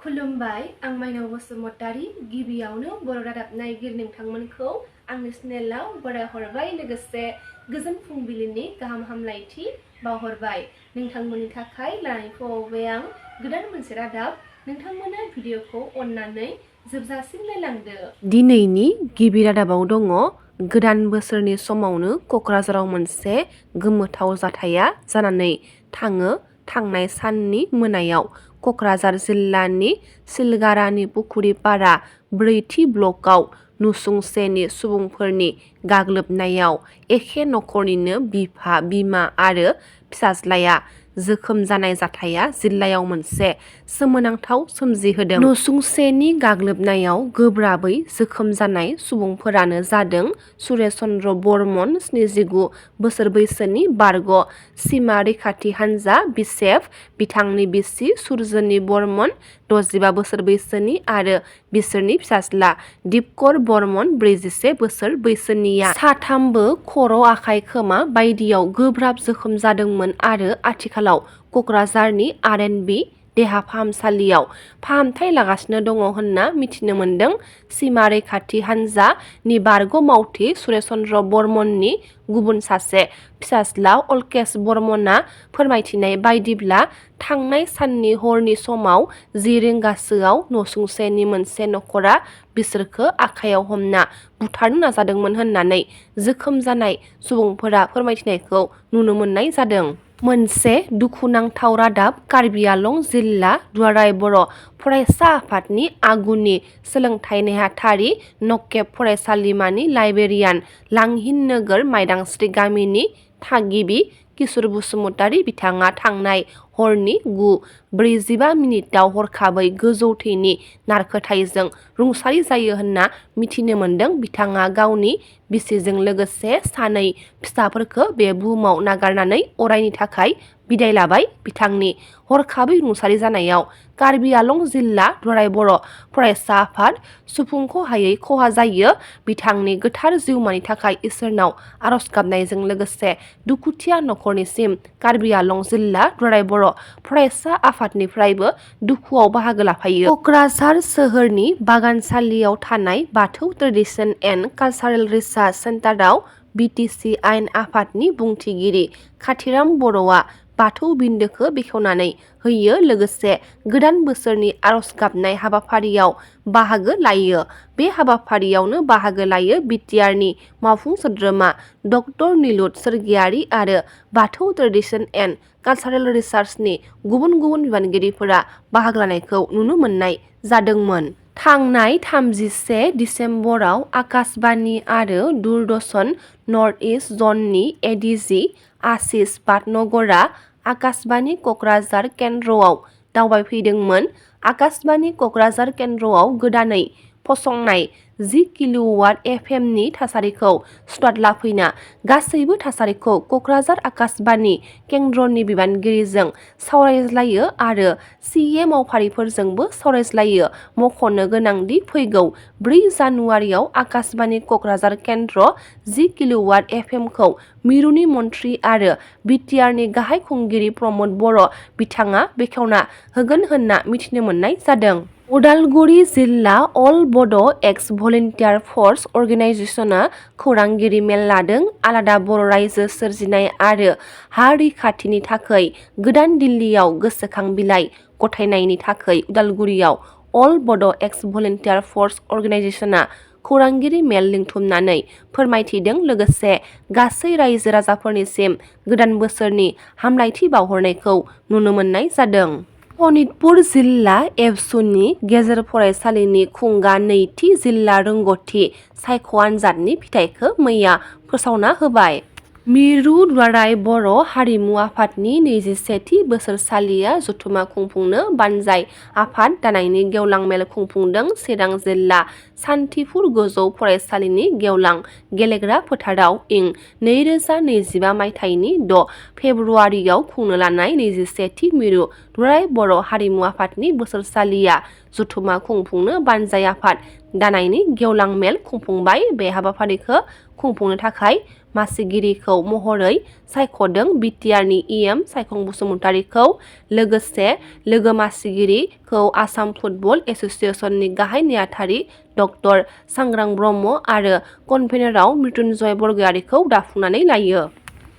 खुलुमबाय आं माइनाव बसुमतारी गिबियावनो बर' रादाब नायगिरि नोंथांमोनखौ आंनि चेनेलाव बरायहरबाय लोगोसे गोजोन फुंबिलिनि गाहाम हामलायथि बावहरबाय नोंथांमोननि थाखाय लानानै फैबाय आं गोदान मोनसे रादाब नोंथांमोना भिडिअखौ अननानै जोबजासिम नायलांदो। दिनैनि गिबि रादाबाव दङ गोदान बोसोरनि समावनो क'क्राझाराव मोनसे गोमोथाव जाथाया जानानै थाङो। थांनाय साननि मोनायाव क'क्राझार जिल्लानि सिलगारानि पुखुरिपारा ब्रैथि ब्लकआव नसुंसेनि सुबुंफोरनि गाग्लोबनायाव एखे नखरनिनो बिफा बिमा आरो फिसाज्लाया जोखोम जानाय जाथाया जिल्लायाव मोनसे सोमोनांथाव सोमजिहोदों। नसुंसेनि गाग्लोबनायाव गोब्राबै जोखोम जानाय सुबुंफोरानो जादों सुरेश चन्द्र बर्मन 79 बोसोर बैसोनि बारग' सीमा रैखाथि हानजा बिसेफ, बिथांनि बिसि सुरजनी बर्मन 65 बोसोर बैसोनि आरो बिसोरनि फिसाज्ला दीपकर बर्मन 41 बोसोर बैसोनिया। साथामबो खर', आखाइ, खोमा बायदियाव गोब्राब जोखोम जादोंमोन आरो आथिखालाव क'क्राझारनि R&B देहा फाहामसालियाव फाहामथाय लागासिनो दङ होनना मिथिनो मोन्दों। सीमा रैखाथि हानजानि बारग' मावथि सुरेश चन्द्र बर्मननि गुबुन सासे फिसाज्ला अलकेश बर्मनआ फोरमायथिनाय बायदिब्ला थांनाय साननि हरनि समाव 10 रिंगासोआव नसुंसेनि मोनसे नखरा बिसोरखो आखाइयाव हमना बुथारनो नाजादोंमोन होननानै जोखोम जानाय सुबुंफोरा फोरमायथिनायखौ नुनो मोननाय जादों। मोनसे दुखुनांथाव रादाब कार्बि आलं जिल्ला दुलाराय बर' फरायसा आफादनि आगुनि सोलोंथाइ नेहाथारि नकेब फरायसालिमानि लाइब्रेरियान लांहिन नोगोर माइदांस्रि गामिनि थागिबि किशोर बसुमतारी बिथाङा थांनाय हरनि 9:45 हरखाबै गोजौ थैनि नारखोथायजों रुंसारि जायो होनना मिथिनो मोन्दों। बिथाङा गावनि बिसिजों लोगोसे सानै फिसाफोरखौ बे बुहुमाव नागारनानै अरायनि थाखाय बिदाय लाबाय। बिथांनि हरखाबै रुंसारि जानायाव कार्बि आलं जिल्ला दुलाराय बर' फरायसा आफाद सुफुंख'हायै खहा जायो। बिथांनि गोथार जिउमानि थाखाय इसोरनाव आरज गाबनायजों लोगोसे दुखुथिया नखरनिसिम कार्बि आलं जिल्ला दुलाराय बर' फरायसा आफादनिफ्रायबो दुखुआव बाहागो लाफायो। क'क्राझार सोहोरनि बागानसालियाव थानाय बाथौ ट्रेडिशन एन्ड कालचारेल रिसार्च सेन्टाराव BTC आयेन आफादनि बुंथिगिरि खाथिराम बर'आ बाथौ बिन्दोखौ बेखेवनानै होयो लोगोसे गोदान बोसोरनि आरज गाबनाय हाबाफारियाव बाहागो लायो। बे हाबाफारियावनो बाहागो लायो BTRनि मावफुं सोद्रोमा डक्टर निलुत सोरगियारि आरो बाथौ ट्रेडिशन एन्ड कालचारेल रिसार्चनि गुबुन गुबुन बिबानगिरिफोरा बाहागो लानायखौ नुनो मोननाय जादोंमोन। थांनाय 31 दिसेम्बराव आकाशबाणी आरो दूरदर्शन नर्थ इस्ट जननि ADG आशिष भाटनगरआ आकाशबाणी क'क्राझार केन्द्रआव दावबायफैदोंमोन। आकाशबाणी क'क्राझार केन्द्रआव गोदानै फसंनाय 10 किल'वाट FM-नि थासारिखौ सुथारला फैना गासैबो थासारिखौ क'क्राझार आकाशबाणी केन्द्रनि बिबानगिरिजों सावरायज्लायो आरो CA मावफारियाफोरजोंबो सावरायज्लायो। मख'नो गोनांदि फैगौ 4 जानुवारियाव आकाशबाणी क'क्राझार केन्द्र 10 किल'वाट FM-खौ मिरुनि मन्थ्रि आरो BTRनि गाहाय खुंगिरि प्रमद बर' बिथाङा बेखेवना होगोन होनना मिथिनो मोननाय जादों। उदालगुरि जिल्ला अल बड' एक्स भलन्टियार फर्स अर्गेनाइजेसनआ खौरांगिरि मेल लादों। आलादा बर' रायजो सोरजिनाय आरो हा रैखाथिनि थाखै गोदान दिल्लीयाव गोसोखां बिलाइ गथायनायनि थाखै उदालगुरियाव अल बड' एक्स भलन्टियार फर्स अर्गेनाइजेसनआ खौरांगिरि मेल लिंथुमनानै फोरमायथिदों लोगोसे गासै रायजो राजाफोरनिसिम गोदान बोसोरनि हामलायथि बावहरनायखौ नुनो मोननाय जादों। सनितपुर जिल्ला एबसुनि गेजेर फरायसालिनि खुंगा नैथि जिल्ला रोंग'थि सायख' आनजादनि फिथाइखौ मैया फोसावना होबाय। मिरु दुलाराय बर' हारिमु आफादनि 21थि बोसोरसालिया जथुमा खुंफुंनो बानजाय आफाद दानायनि गेवलां मेल खुंफुंदों। चिरां जिल्ला सान्थिफुर गोजौ फरायसालिनि गेवलां गेलेग्रा फोथाराव इं 2025 मायथाइनि 6 फेब्रुवारियाव खुंनो लानाय 21थि मिरु दुलाराय बर' हारिमु आफादनि बोसोरसालिया जथुमा खुंफुंनो बानजाय आफाद दानायनि गेवलां मेल खुंफुंबाय। बे हाबाफारिखौ खुंफुंनो थाखाय मासिगिरिखौ महरै सायख'दों बिटिआरनि इएम सायखं बसुमतारीखौ। लोगोसे लोगो मासिगिरिखौ आसाम फुटबल एसोसिएशननि गाहाय नेहाथारि डक्टर सांग्रां ब्रह्म आरो कनभेनराव मृत्युन्जय बरगयारीखौ दाफुंनानै लायो।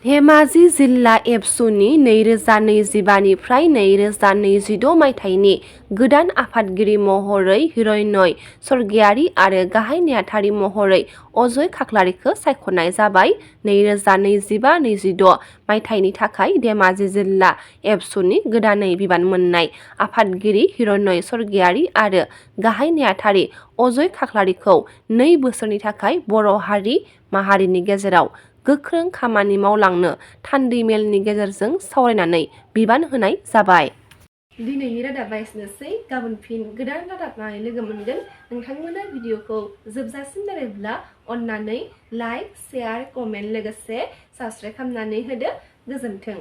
धेमाजि जिल्ला एबसुनि 2025 निफ्राय 2026 मायथाइनि गोदान आफादगिरि महरै हिरण्य स्वर्गियारी आरो गाहाय नेहाथारि महरै अजय खाख्लारिखौ सायख'नाय जाबाय। 2025-26 मायथाइनि थाखाय धेमाजि जिल्ला एबसुनि गोदानै बिबान मोननाय आफादगिरि हिरण्य स्वर्गियारी आरो गाहाय नेहाथारि अजय खाख्लारिखौ 2 बोसोरनि थाखाय बर' हारि माहारिनि गेजेराव गोख्रों खामानि मावलांनो थान्दै मेलनि गेजेरजों सावरायनानै बिबान होनाय जाबाय। दिनैनि रादाबा एसेनोसै। गाबोन फिन गोदान रादाब लानानै लोगो मोनगोन। नोंथांमोना भिडिअखौ जोबजासिम नायब्ला अन्नानै लाइक, शेयार, कमेन्ट लोगोसे साबस्क्राइब खालामनानै होदो। गोजोन्थों।